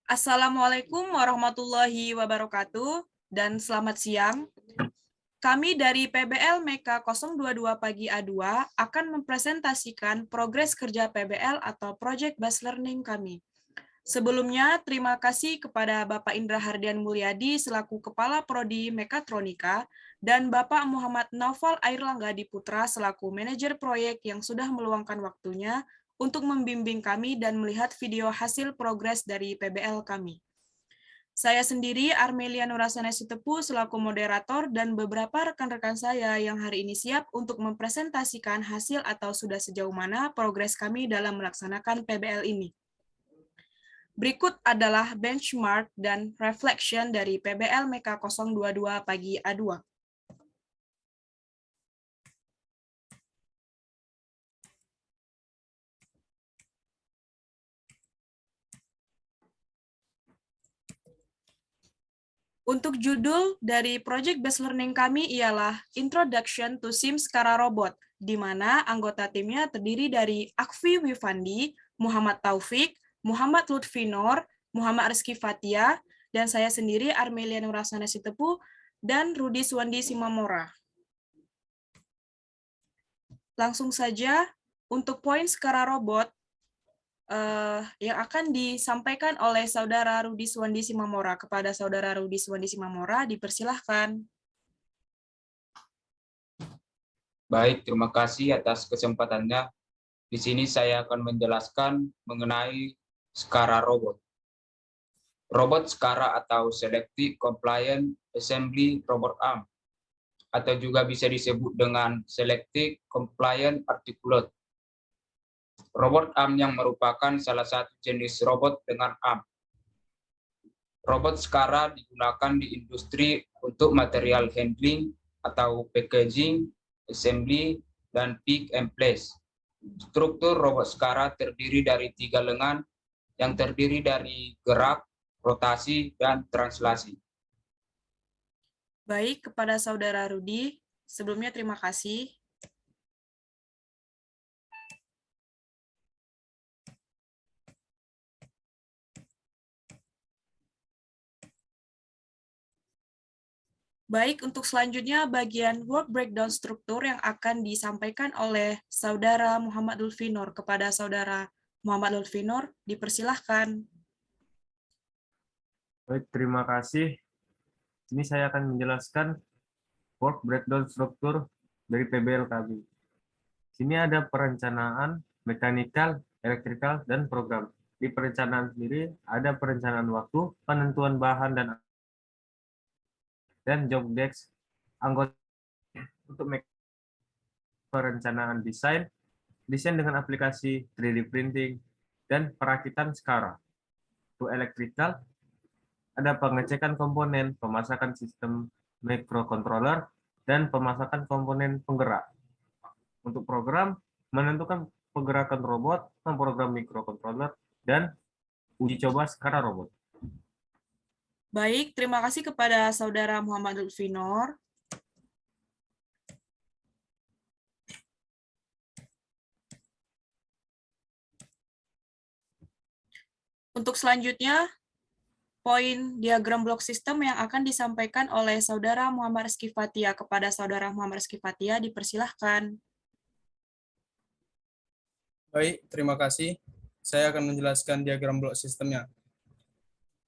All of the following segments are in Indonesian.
Assalamualaikum warahmatullahi wabarakatuh dan selamat siang. Kami dari PBL MEKA 022 Pagi A2 akan mempresentasikan progres kerja PBL atau Project Based Learning kami. Sebelumnya, terima kasih kepada Bapak Indra Hardian Mulyadi selaku Kepala Prodi Mekatronika dan Bapak Muhammad Naufal Airlangga Diputra selaku Manajer Proyek yang sudah meluangkan waktunya untuk membimbing kami dan melihat video hasil progres dari PBL kami. Saya sendiri, Armelia Nurasana Sitepu, selaku moderator dan beberapa rekan-rekan saya yang hari ini siap untuk mempresentasikan hasil atau sudah sejauh mana progres kami dalam melaksanakan PBL ini. Berikut adalah benchmark dan reflection dari PBL MEKA 022 Pagi A2. Untuk judul dari Project Based Learning kami ialah Introduction to SIM Skara Robot, di mana anggota timnya terdiri dari Akfi Wifandi, Muhammad Taufik, Muhammad Lutfi Nur, Muhammad Rizky Fatia, dan saya sendiri Armelia Nurasana Sitepu, dan Rudi Suwandi Simamora. Langsung saja, untuk poin Skara Robot, yang akan disampaikan oleh Saudara Rudi Suwandi Simamora. Kepada Saudara Rudi Suwandi Simamora, dipersilahkan. Baik, terima kasih atas kesempatannya. Di sini saya akan menjelaskan mengenai Skara Robot. Robot Skara atau Selective Compliant Assembly Robot Arm, atau juga bisa disebut dengan Selective Compliant Articulate. Robot arm yang merupakan salah satu jenis robot dengan arm. Robot Skara digunakan di industri untuk material handling atau packaging, assembly, dan pick and place. Struktur robot Skara terdiri dari 3 lengan yang terdiri dari gerak, rotasi, dan translasi. Baik, kepada Saudara Rudi, sebelumnya terima kasih. Baik, untuk selanjutnya bagian work breakdown struktur yang akan disampaikan oleh Saudara Muhammad Lutfi Nur. Kepada Saudara Muhammad Lutfi Nur, dipersilahkan. Baik, terima kasih. Ini saya akan menjelaskan work breakdown struktur dari PBL kami. Sini ada perencanaan, mekanikal, elektrikal, dan program. Di perencanaan sendiri ada perencanaan waktu, penentuan bahan, dan job desk anggota. Untuk perencanaan desain dengan aplikasi 3D printing, dan perakitan Skara. Untuk elektrikal, ada pengecekan komponen, pemasakan sistem microcontroller, dan pemasakan komponen penggerak. Untuk program, menentukan pergerakan robot, memprogram microcontroller, dan uji coba Skara robot. Baik, terima kasih kepada Saudara Muhammad Lutfi Nur. Untuk selanjutnya, poin diagram blok sistem yang akan disampaikan oleh Saudara Muhammad Rizky Fatia. Kepada Saudara Muhammad Rizky Fatia, dipersilahkan. Baik, terima kasih. Saya akan menjelaskan diagram blok sistemnya.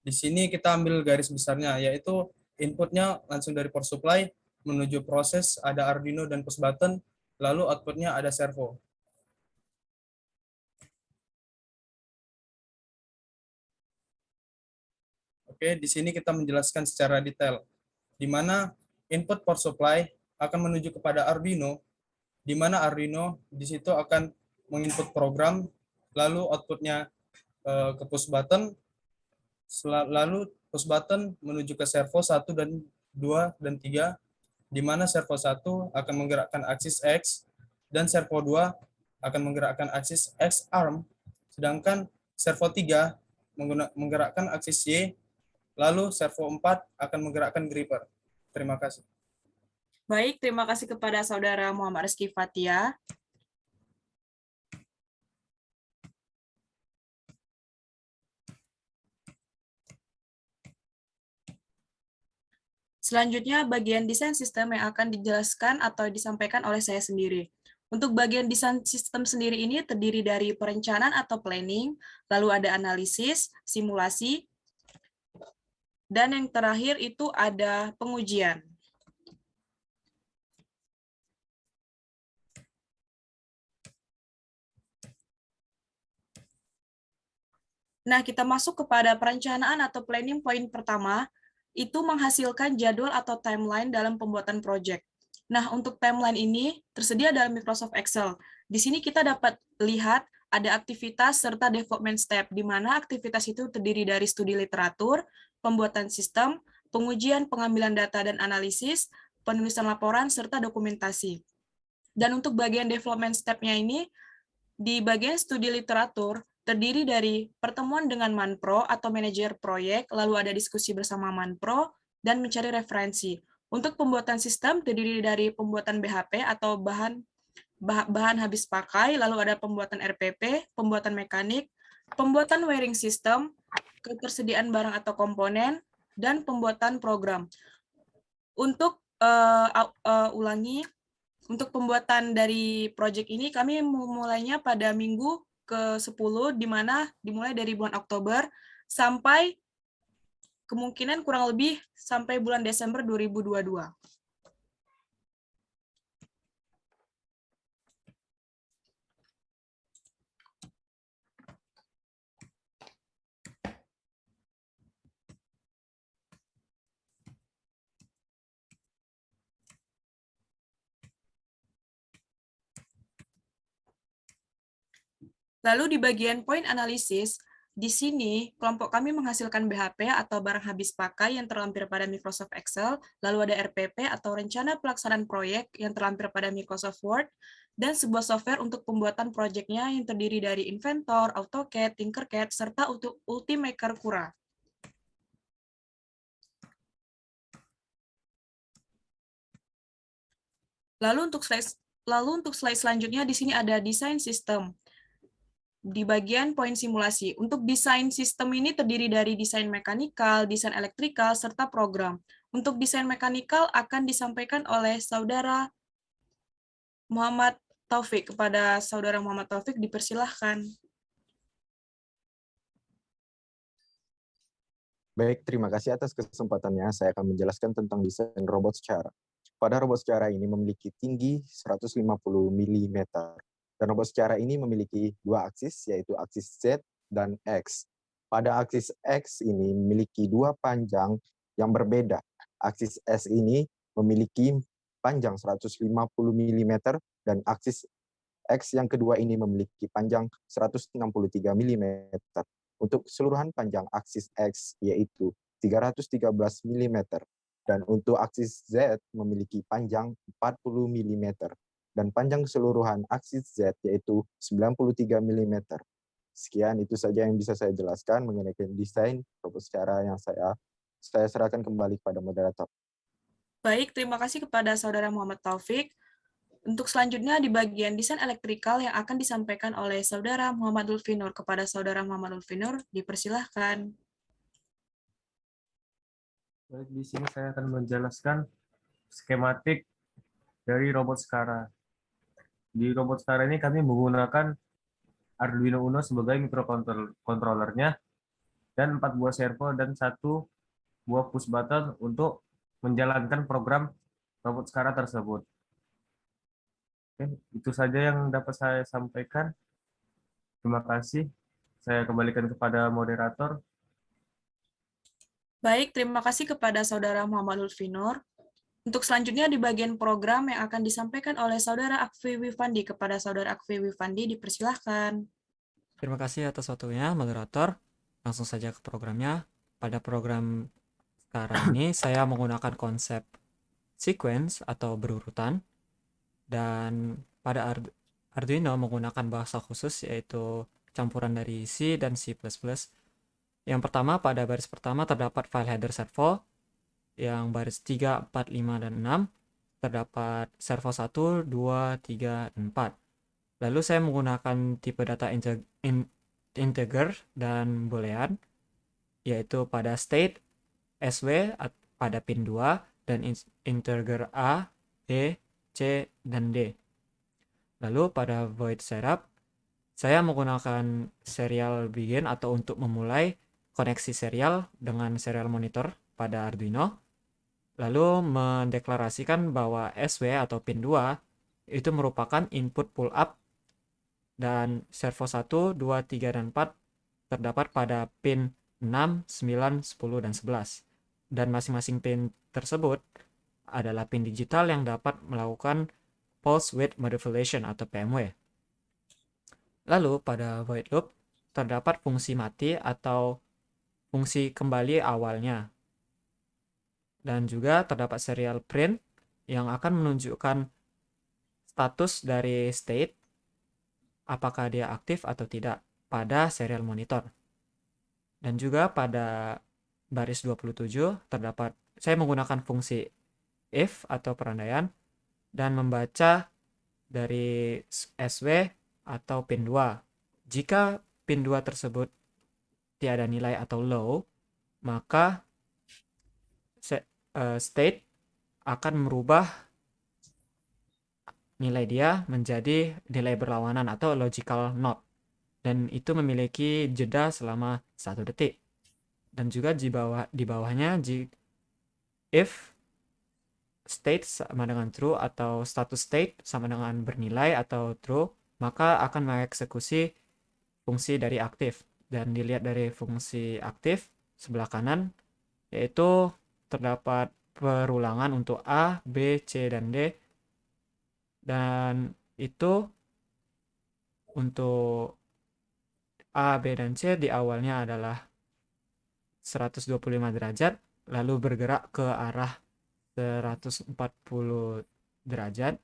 Di sini kita ambil garis besarnya, yaitu inputnya langsung dari power supply menuju proses, ada Arduino dan push button, lalu outputnya ada servo. Oke, di sini kita menjelaskan secara detail, di mana input power supply akan menuju kepada Arduino, di mana Arduino di situ akan menginput program, lalu outputnya ke push button, lalu push button menuju ke servo 1 dan 2 dan 3, di mana servo 1 akan menggerakkan aksis X, dan servo 2 akan menggerakkan aksis X arm, sedangkan servo 3 menggerakkan aksis Y, lalu servo 4 akan menggerakkan gripper. Terima kasih. Baik, terima kasih kepada Saudara Muhammad Rizky Fatia. Selanjutnya, bagian desain sistem yang akan dijelaskan atau disampaikan oleh saya sendiri. Untuk bagian desain sistem sendiri ini terdiri dari perencanaan atau planning, lalu ada analisis, simulasi, dan yang terakhir itu ada pengujian. Nah, kita masuk kepada perencanaan atau planning point pertama, itu menghasilkan jadwal atau timeline dalam pembuatan proyek. Nah, untuk timeline ini tersedia dalam Microsoft Excel. Di sini kita dapat lihat ada aktivitas serta development step, di mana aktivitas itu terdiri dari studi literatur, pembuatan sistem, pengujian, pengambilan data dan analisis, penulisan laporan, serta dokumentasi. Dan untuk bagian development step-nya ini, di bagian studi literatur, terdiri dari pertemuan dengan Manpro atau manajer proyek, lalu ada diskusi bersama Manpro, dan mencari referensi. Untuk pembuatan sistem terdiri dari pembuatan BHP atau bahan habis pakai, lalu ada pembuatan RPP, pembuatan mekanik, pembuatan wiring system, ketersediaan barang atau komponen, dan pembuatan program. Untuk untuk pembuatan dari proyek ini kami memulainya pada minggu ke-10, di mana dimulai dari bulan Oktober sampai kemungkinan kurang lebih sampai bulan Desember 2022. Lalu di bagian point analisis, di sini kelompok kami menghasilkan BHP atau barang habis pakai yang terlampir pada Microsoft Excel, lalu ada RPP atau rencana pelaksanaan proyek yang terlampir pada Microsoft Word, dan sebuah software untuk pembuatan proyeknya yang terdiri dari Inventor, AutoCAD, Tinkercad, serta Ultimaker Cura. Lalu untuk slide selanjutnya di sini ada desain sistem. Di bagian poin simulasi. Untuk desain sistem ini terdiri dari desain mekanikal, desain elektrikal, serta program. Untuk desain mekanikal akan disampaikan oleh Saudara Muhammad Taufik. Kepada Saudara Muhammad Taufik dipersilahkan. Baik, terima kasih atas kesempatannya. Saya akan menjelaskan tentang desain robot secara. Pada robot secara ini memiliki tinggi 150 mm. Dan robot secara ini memiliki dua aksis, yaitu aksis Z dan X. Pada aksis X ini memiliki dua panjang yang berbeda. Aksis S ini memiliki panjang 150 mm dan aksis X yang kedua ini memiliki panjang 163 mm. Untuk keseluruhan panjang aksis X yaitu 313 mm. Dan untuk aksis Z memiliki panjang 40 mm. Dan panjang keseluruhan aksis Z yaitu 93 mm. Sekian itu saja yang bisa saya jelaskan mengenai desain robot secara yang saya serahkan kembali kepada moderator. Baik, terima kasih kepada Saudara Muhammad Taufik. Untuk selanjutnya di bagian desain elektrikal yang akan disampaikan oleh Saudara Muhammad Lutfi Nur. Kepada Saudara Muhammad Lutfi Nur, dipersilahkan. Baik, di sini saya akan menjelaskan skematik dari robot Skara. Di robot Skara ini kami menggunakan Arduino Uno sebagai microcontrollernya dan 4 buah servo dan 1 buah push button untuk menjalankan program robot Skara tersebut. Oke, itu saja yang dapat saya sampaikan. Terima kasih. Saya kembalikan kepada moderator. Baik, terima kasih kepada Saudara Muhammad Lutfi Nur. Untuk selanjutnya di bagian program yang akan disampaikan oleh Saudara Akfi Wifandi. Kepada Saudara Akfi Wifandi dipersilahkan. Terima kasih atas waktunya, moderator. Langsung saja ke programnya. Pada program sekarang ini, saya menggunakan konsep sequence atau berurutan. Dan pada Arduino menggunakan bahasa khusus, yaitu campuran dari C dan C++. Yang pertama, pada baris pertama terdapat file header servo. Yang baris 3, 4, 5, dan 6 terdapat servo 1, 2, 3, dan 4. Lalu saya menggunakan tipe data integer dan boolean, yaitu pada state, SW pada pin 2, dan integer A, B, C, dan D. Lalu pada void setup, saya menggunakan serial begin atau untuk memulai koneksi serial dengan serial monitor pada Arduino, lalu mendeklarasikan bahwa SW atau pin 2 itu merupakan input pull up dan servo 1, 2, 3, dan 4 terdapat pada pin 6, 9, 10, dan 11. Dan masing-masing pin tersebut adalah pin digital yang dapat melakukan pulse width modulation atau PMW. Lalu pada void loop terdapat fungsi mati atau fungsi kembali awalnya. Dan juga terdapat serial print yang akan menunjukkan status dari state, apakah dia aktif atau tidak pada serial monitor. Dan juga pada baris 27 terdapat, saya menggunakan fungsi if atau perandaian dan membaca dari SW atau pin 2. Jika pin 2 tersebut tiada nilai atau low, maka state akan merubah nilai dia menjadi nilai berlawanan atau logical not. Dan itu memiliki jeda selama 1 detik. Dan juga di bawahnya if state sama dengan true atau status state sama dengan bernilai atau true, maka akan mengeksekusi fungsi dari aktif. Dan dilihat dari fungsi aktif sebelah kanan, yaitu terdapat perulangan untuk A, B, C, dan D. Dan itu untuk A, B, dan C di awalnya adalah 125 derajat, lalu bergerak ke arah 140 derajat,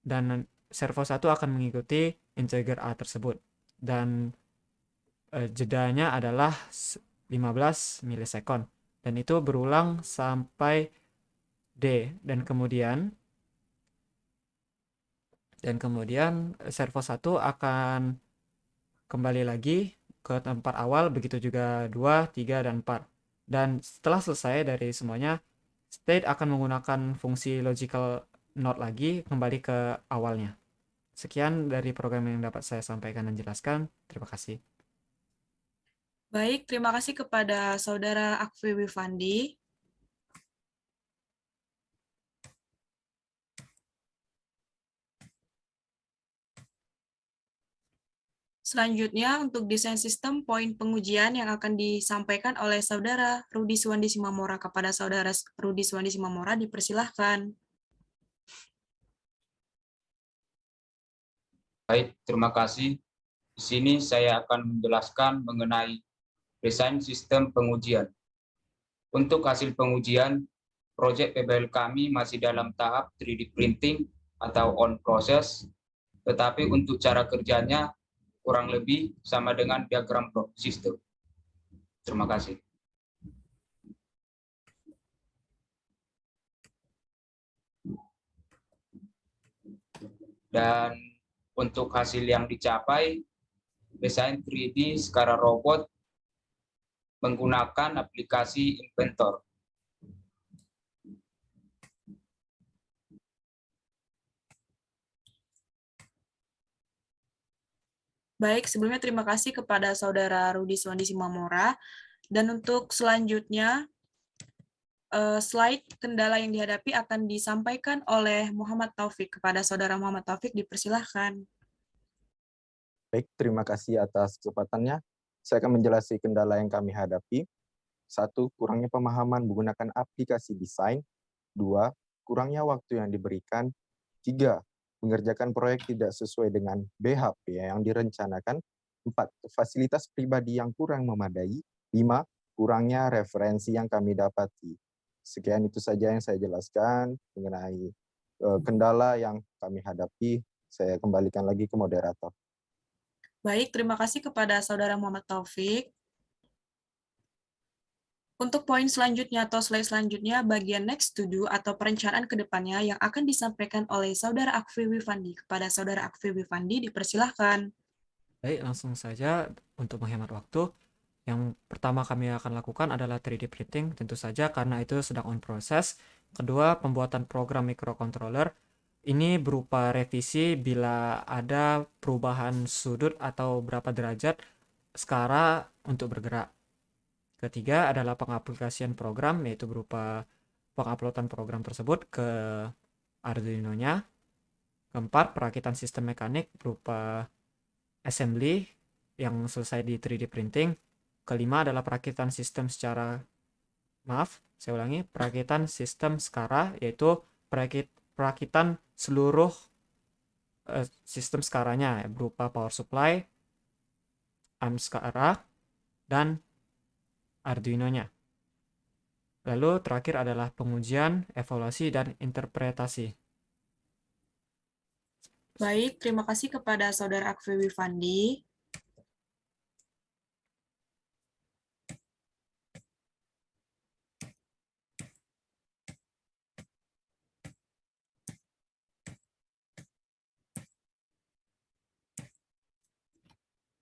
dan servo 1 akan mengikuti integer A tersebut. Dan jedanya adalah 15 milisekund. Dan itu berulang sampai D. Dan kemudian servo 1 akan kembali lagi ke tempat awal, begitu juga 2, 3, dan 4. Dan setelah selesai dari semuanya, state akan menggunakan fungsi logical not lagi kembali ke awalnya. Sekian dari program yang dapat saya sampaikan dan jelaskan. Terima kasih. Baik, terima kasih kepada Saudara Akfi Wifandi. Selanjutnya, untuk desain sistem poin pengujian yang akan disampaikan oleh Saudara Rudi Suwandi Simamora. Kepada Saudara Rudi Suwandi Simamora, dipersilahkan. Baik, terima kasih. Di sini saya akan menjelaskan mengenai desain sistem pengujian. Untuk hasil pengujian, proyek PBL kami masih dalam tahap 3D printing atau on process, tetapi untuk cara kerjanya kurang lebih sama dengan diagram block system. Terima kasih. Dan untuk hasil yang dicapai, desain 3D skala robot menggunakan aplikasi Inventor. Baik, sebelumnya terima kasih kepada Saudara Rudi Suwandi Simamora. Dan untuk selanjutnya, slide kendala yang dihadapi akan disampaikan oleh Muhammad Taufik. Kepada Saudara Muhammad Taufik, dipersilahkan. Baik, terima kasih atas kesempatannya. Saya akan menjelaskan kendala yang kami hadapi. 1. Kurangnya pemahaman menggunakan aplikasi desain. 2. Kurangnya waktu yang diberikan. 3. Mengerjakan proyek tidak sesuai dengan BHP yang direncanakan. 4. Fasilitas pribadi yang kurang memadai. 5. Kurangnya referensi yang kami dapati. Sekian itu saja yang saya jelaskan mengenai kendala yang kami hadapi. Saya kembalikan lagi ke moderator. Baik, terima kasih kepada Saudara Muhammad Taufik. Untuk poin selanjutnya atau slide selanjutnya, bagian next to do atau perencanaan ke depannya yang akan disampaikan oleh Saudara Akfi Wifandi. Kepada Saudara Akfi Wifandi, dipersilahkan. Baik, langsung saja untuk menghemat waktu. Yang pertama kami akan lakukan adalah 3D printing, tentu saja karena itu sedang on proses. Kedua, pembuatan program microcontroller. Ini berupa revisi bila ada perubahan sudut atau berapa derajat skala untuk bergerak. Ketiga adalah pengaplikasian program, yaitu berupa penguploadan program tersebut ke Arduino-nya. Keempat, perakitan sistem mekanik berupa assembly yang selesai di 3D printing. Kelima adalah perakitan sistem perakitan sistem SCARA, yaitu perakitan seluruh sistem SCARA-nya berupa power supply, ARM SCARA, dan Arduino-nya. Lalu terakhir adalah pengujian, evaluasi, dan interpretasi. Baik, terima kasih kepada Saudara Akfi Wifandi.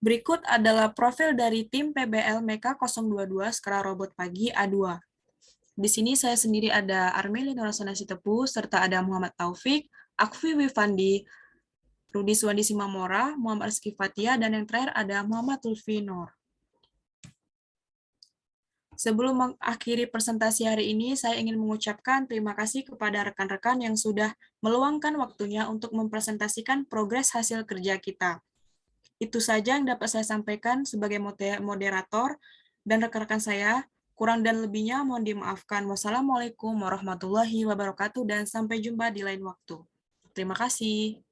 Berikut adalah profil dari tim PBL Meka 022 Skala Robot Pagi A2. Di sini saya sendiri ada Armeli Norasana Sitepu, serta ada Muhammad Taufik, Akfi Wifandi, Rudi Suwandi Simamora, Muhammad Rizky Fatia, dan yang terakhir ada Muhammad Lutfi Nur. Sebelum mengakhiri presentasi hari ini, saya ingin mengucapkan terima kasih kepada rekan-rekan yang sudah meluangkan waktunya untuk mempresentasikan progres hasil kerja kita. Itu saja yang dapat saya sampaikan sebagai moderator, dan rekan-rekan saya, kurang dan lebihnya mohon dimaafkan. Wassalamualaikum warahmatullahi wabarakatuh, dan sampai jumpa di lain waktu. Terima kasih.